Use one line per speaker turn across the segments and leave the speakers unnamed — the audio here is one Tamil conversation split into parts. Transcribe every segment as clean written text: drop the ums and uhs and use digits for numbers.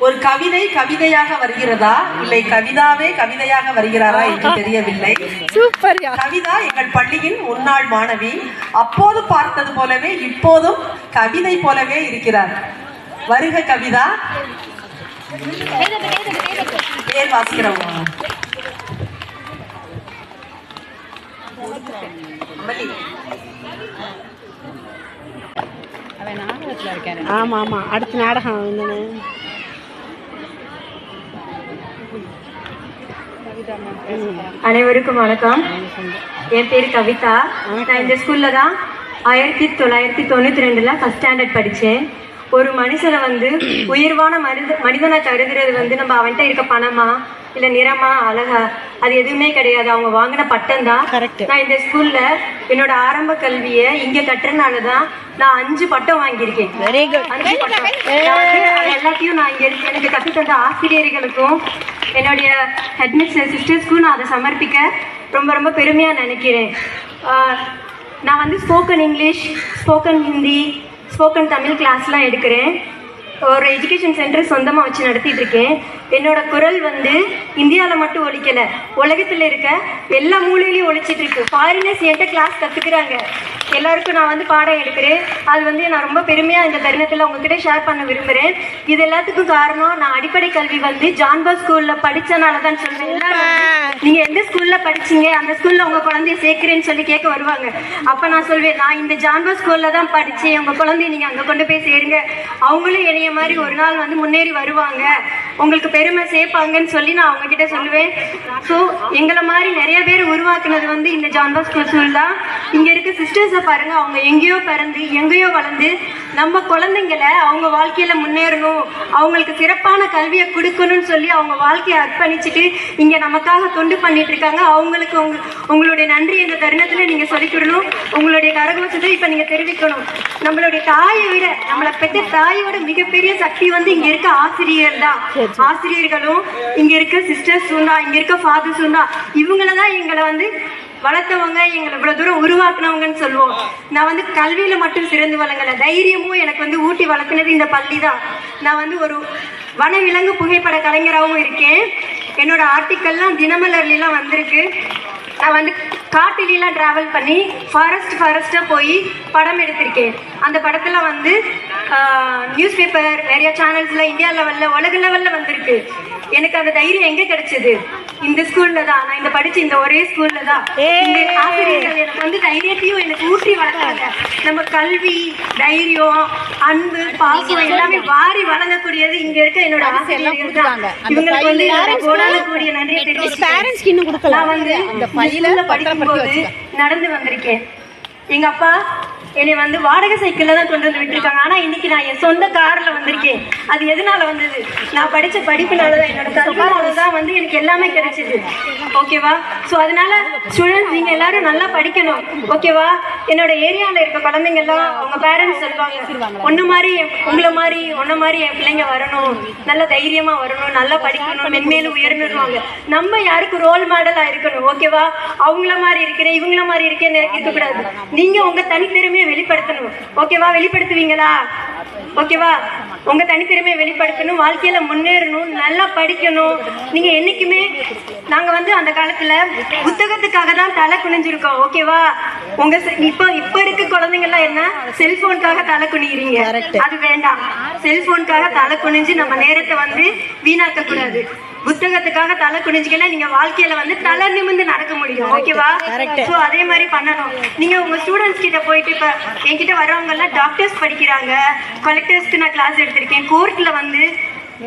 ஒரு கவிதை கவிதையாக வருகிறதா இல்லை கவிதாவே கவிதையாக வருகிறாரா என்று தெரியவில்லை. கவிதா எங்கள் பள்ளியின் முன்னாள் மாணவி. அப்போது பார்த்தது போலவே இப்போதும் கவிதை போலவே இருக்கிறார். வருக கவிதா. பேர் வாசிக்கிறவங்க.
ஆமா ஆமா அடுத்த நாடகம்
அனைவருக்கும் வணக்கம். என் பேர் கவிதா. நான் இந்த ஸ்கூல்ல தான் 1992 ஃபர்ஸ்ட் ஸ்டாண்டர்ட் படித்தேன். ஒரு மனுஷனை உயர்வான மனிதனை கருதுறது நம்ம அவன்கிட்ட இருக்க பணமா இல்ல நிறமா அழகா அது எதுவுமே கிடையாது. அவங்க வாங்கின பட்டம் தான். நான் இந்த ஸ்கூல்ல என்னோட ஆரம்ப கல்வியை இங்க கட்டுறதுனாலதான் நான் 5 பட்டம் வாங்கியிருக்கேன். 5 பட்டம் எல்லாத்தையும் நான் இங்க எனக்கு கற்றுத்தந்த ஆசிரியர்களுக்கும் என்னுடைய ஹெட்மிஸ்டர் சிஸ்டர்ஸ்க்கும் நான் அதை சமர்ப்பிக்க ரொம்ப ரொம்ப பெருமையா நினைக்கிறேன். நான் spoken English, spoken Hindi, spoken Tamil கிளாஸ்லாம் எடுக்கிறேன். ஒரு எஜுகேஷன் சென்டர் சொந்தமாக வச்சு நடத்திட்டு இருக்கேன். என்னோட குரல் இந்தியாவில் மட்டும் ஒழிக்கலை, உலகத்தில் இருக்க எல்லா மூலையிலையும் ஒழிச்சிட்டு இருக்கு. ஃபாரினர்ஸ் என்கிட்ட கிளாஸ் கற்றுக்குறாங்க. எல்லாருக்கும் நான் பாடம் எடுக்கிறேன். அது நான் ரொம்ப பெருமையாக இந்த தருணத்தில் உங்ககிட்ட ஷேர் பண்ண விரும்புகிறேன். இது எல்லாத்துக்கும் காரணம் நான் அடிப்படை கல்வி ஜான் பாஸ்கோ ஸ்கூலில் படித்தனால தான் சொல்கிறேன். எல்லாரும் நீங்கள் எந்த ஸ்கூலில் படிச்சீங்க, அந்த ஸ்கூலில் உங்கள் குழந்தைய சேர்க்குறேன்னு சொல்லி கேட்க வருவாங்க. அப்போ நான் சொல்வேன், நான் இந்த ஜான் பாஸ்கோ ஸ்கூலில் தான் படித்தேன். உங்கள் குழந்தைய நீங்கள் அங்கே கொண்டு போய் சேருங்க. அவங்களும் என்னைய மாதிரி ஒரு நாள் முன்னேறி வருவாங்க, உங்களுக்கு பெருமை சேர்ப்பாங்கன்னு சொல்லி நான் அவங்க கிட்ட சொல்லுவேன். ஸோ எங்களை மாதிரி நிறைய பேர் உருவாக்குனது இந்த ஜான் பாஸ்கோ ஸ்கூல் தான். இங்க இருக்க சிஸ்டர்ஸை பாருங்க, அவங்க எங்கேயோ பிறந்து எங்கேயோ வளர்ந்து நம்ம குழந்தைங்களை அவங்க வாழ்க்கையில முன்னேறணும், அவங்களுக்கு சிறப்பான கல்வியை கொடுக்கணும்னு சொல்லி அவங்க வாழ்க்கையை அர்ப்பணிச்சுட்டு இங்க நமக்காக தொண்டு பண்ணிட்டு இருக்காங்க. அவங்களுக்கு உங்களுடைய நன்றி இந்த தருணத்துல நீங்க சொல்லிக்கிடணும். உங்களுடைய கரகோஷத்தை இப்ப நீங்க தெரிவிக்கணும். நம்மளுடைய தாயை விட, நம்மளை பெற்ற தாயோட மிகப்பெரிய சக்தி இங்க இருக்க ஆசிரியர் தான். ஆசிரியர்களும் இங்க இருக்க சிஸ்டர்ஸும் தான், இங்க இருக்க ஃபாதர்ஸும் தான். இவங்களதான் எங்களை வளர்த்தவங்க, எங்களை இவ்வளவு தூரம் உருவாக்குனவங்கன்னு சொல்லுவோம். நான் கல்வியில மட்டும் சிறந்து வளங்கல, தைரியமும் எனக்கு ஊட்டி வளர்த்துனது இந்த பள்ளி தான். நான் ஒரு வனவிலங்கு புகைப்பட கலைஞராகவும் இருக்கேன். என்னோட ஆர்டிக்கல்லாம் தினமலர்லாம் வந்திருக்கு. நான் காட்டிலாம் டிராவல் பண்ணி ஃபாரஸ்டா போய் படம் எடுத்திருக்கேன். அந்த படத்துல நியூஸ் பேப்பர் நிறைய சேனல்ஸ்ல இந்தியா லெவல்ல உலக லெவல்ல வந்திருக்கு. எனக்கு அந்த தைரியம் எங்க கிடைச்சது? இந்த ஸ்கூல்ல தான். நான் இந்த படிச்ச இந்த ஒரே ஸ்கூல்ல தான். இந்த ஆசிரியர்கள் எனக்கு தைரியத்தையும் எனக்கு ஊற்றி வளர்த்தாங்க. நம்ம கல்வி, தைரியம், அன்பு, பாசம் எல்லாமே வாரி வழங்கக்கூடியது இங்க இருக்க என்னோட ஆசிரியர்கள் தான். இவங்களுக்கு கூடிய நன்றியை தெரிவிச்சுக்கிறேன். நான் படிக்கும்போது நடந்து வந்திருக்கேன். எங்க அப்பா என்னை வாடகை சைக்கிள்ல தான் கொண்டு வந்து விட்டுருக்காங்க. ஆனா இன்னைக்கு நான் என் சொந்த கார்ல வந்திருக்கேன். அது எதனால வந்தது? நான் படிச்ச படிப்புனாலதான், என்னோட கல்வினாலதான் எனக்கு எல்லாமே கிடைச்சது. ஓகேவா? ஸோ அதனால ஸ்டூடெண்ட்ஸ் நீங்க எல்லாரும் நல்லா படிக்கணும். ஓகேவா? என்னோட ஏரியால இருக்க குழந்தைங்க எல்லாம் அவங்க பேரண்ட்ஸ் சொல்லுவாங்க, ஒன்ன மாதிரி என் பிள்ளைங்க வரணும், நல்ல தைரியமா வரணும், நல்லா படிக்கணும், மென்மேலும் உயர்ந்துடுவாங்க. நம்ம யாருக்கு ரோல் மாடலா இருக்கணும். ஓகேவா? அவங்கள மாதிரி இருக்கிறேன், இவங்கள மாதிரி இருக்கேன்னு இருக்கக்கூடாது. நீங்க உங்க தனித்திறமையை வெளிப்படுத்தணும். ஓகேவா? வெளிப்படுத்துவீங்களா? ஓகேவா? உங்க தனித்திறமையை வெளிப்படுத்தணும், வாழ்க்கையில முன்னேறணும், நல்லா படிக்கணும். நீங்க என்னைக்குமே நாங்க அந்த காலத்துல புத்தகத்துக்காக தான் தலை குனிஞ்சிருக்கோம். ஓகேவா? உங்க இப்ப இருக்க குழந்தைங்க எல்லாம் என்ன, செல்போனுக்காக தலை குனிகிறீங்க. அது வேண்டாம். செல்போனுக்காக தலை குனிஞ்சு நம்ம நேரத்தை வீணாக்க கூடாது. புத்தகத்துக்காக தலை குனிஞ்சுக்கல நீங்க வாழ்க்கையில தலை நிமிர்ந்து நடக்க முடியும். ஓகேவா? சோ அதே மாதிரி பண்ணணும். நீங்க உங்க ஸ்டூடெண்ட்ஸ் கிட்ட போயிட்டு, இப்ப என்கிட்ட வரவங்க எல்லாம் டாக்டர்ஸ் படிக்கிறாங்க, கலெக்டர்ஸ்க்கு நான் கிளாஸ் எடுத்திருக்கேன். கோர்ட்ல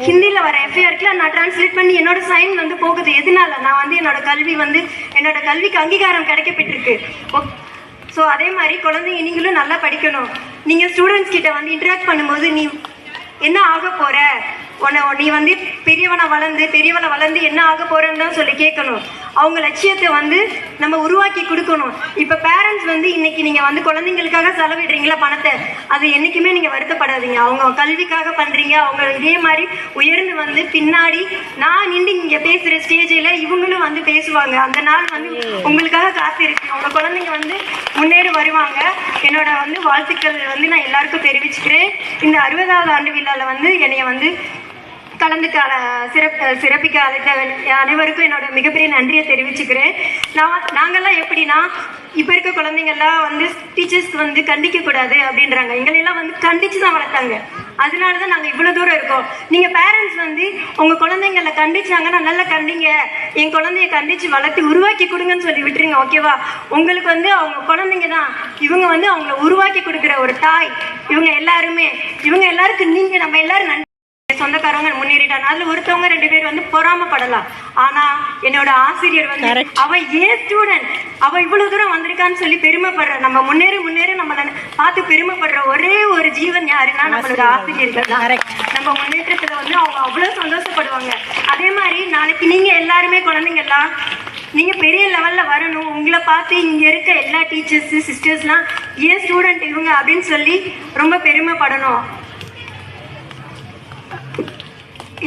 ஹிந்தியில வர எஃப்ஐஆருக்கு நான் டிரான்ஸ்லேட் பண்ணி என்னோட சைன் போகுது. எதனால? நான் என்னோட கல்வி என்னோட கல்விக்கு அங்கீகாரம் கிடைக்கப்பட்டிருக்கு. ஸோ அதே மாதிரி குழந்தைங்க நீங்களும் நல்லா படிக்கணும். நீங்க ஸ்டூடெண்ட்ஸ் கிட்ட இன்டராக்ட் பண்ணும்போது நீ என்ன ஆக போற, நீ பெரியவனை வளர்ந்து என்ன ஆக போறன்னு தான் சொல்லி கேட்கணும். அவங்க லட்சியத்தை நம்ம உருவாக்கி கொடுக்கணும். இப்ப பேரண்ட்ஸ் இன்னைக்கு நீங்க குழந்தைங்களுக்காக செலவிடுறீங்களா பணத்தை, அது என்னைக்குமே நீங்க வருத்தப்படாதீங்க. அவங்க கல்விக்காக பண்றீங்க. அவங்க இதே மாதிரி உயர்ந்து பின்னாடி நான் நின்று இங்க பேசுற ஸ்டேஜில் இவங்களும் பேசுவாங்க. அந்த நாள் உங்களுக்காக காத்து இருக்கு. உங்க குழந்தைங்க முன்னேறி வருவாங்க. என்னோட வாழ்த்துக்கள் நான் எல்லாருக்கும் தெரிவிச்சுக்கிறேன். இந்த 60வது ஆண்டு விழால என்னைய சிறப்பிக்க அழைத்த அனைவருக்கும் என்னோட மிகப்பெரிய நன்றியை தெரிவிச்சுக்கிறேன். நாங்கெல்லாம் எப்படின்னா, இப்போ இருக்க குழந்தைங்கள்லாம் வந்து டீச்சர்ஸ்க்கு வந்து கண்டிக்க கூடாது அப்படின்றாங்க. எங்களெல்லாம் வந்து கண்டிச்சு தான் வளர்த்தாங்க. அதனால தான் நாங்கள் இவ்வளோ தூரம் இருக்கோம். நீங்கள் பேரண்ட்ஸ் வந்து உங்கள் குழந்தைங்கள கண்டிச்சாங்கன்னா நல்லா கண்டிங்க, என் குழந்தைய கண்டிச்சு வளர்த்து உருவாக்கி கொடுங்கன்னு சொல்லி விட்டுருங்க. ஓகேவா? உங்களுக்கு வந்து அவங்க குழந்தைங்க தான், இவங்க வந்து அவங்கள உருவாக்கி கொடுக்குற ஒரு தாய். இவங்க எல்லாருக்கும் நீங்கள் நம்ம எல்லாரும் சொந்தக்காரங்க முன்னேறிட்டாங்க. அதுல ஒருத்தவங்க 2 பேர் வந்து பொறாமப்படலாம். ஆனா என்னோட ஆசிரியர் வந்து அவ ஏன் ஸ்டூடெண்ட், அவ இவ்வளவு தூரம் வந்திருக்கான்னு சொல்லி பெருமைப்படுற, நம்ம முன்னேற நம்மள பார்த்து பெருமைப்படுற ஒரே ஒரு ஜீவன் யாருன்னா நம்மளோட ஆசிரியர்கள் தான். நம்ம முன்னேற்றத்துல வந்து அவங்க அவ்வளவு சந்தோஷப்படுவாங்க. அதே மாதிரி நாளைக்கு நீங்க எல்லாருமே குழந்தைங்க எல்லாம் நீங்க பெரிய லெவல்ல வரணும். உங்களை பார்த்து இங்க இருக்க எல்லா டீச்சர்ஸ் சிஸ்டர்ஸ்லாம் ஏன் ஸ்டூடெண்ட் இவங்க அப்படின்னு சொல்லி ரொம்ப பெருமைப்படணும்.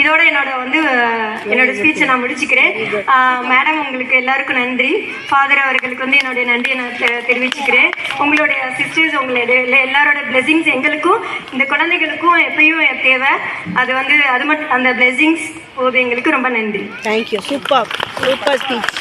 இதோட என்னோட ஸ்பீச்சை நான் முடிச்சுக்கிறேன். மேடம், உங்களுக்கு எல்லாருக்கும் நன்றி. ஃபாதர் அவர்களுக்கு வந்து என்னுடைய நன்றியை நான் தெரிவிச்சுக்கிறேன். உங்களுடைய சிஸ்டர்ஸ், உங்களுடைய எல்லாரோட பிளெஸிங்ஸ் எங்களுக்கும் இந்த குழந்தைகளுக்கும் எப்பயும் தேவை. அது மட்டும் அந்த பிளெஸிங்ஸ் போது எங்களுக்கு ரொம்ப நன்றி.
தேங்க்யூ. Super speech.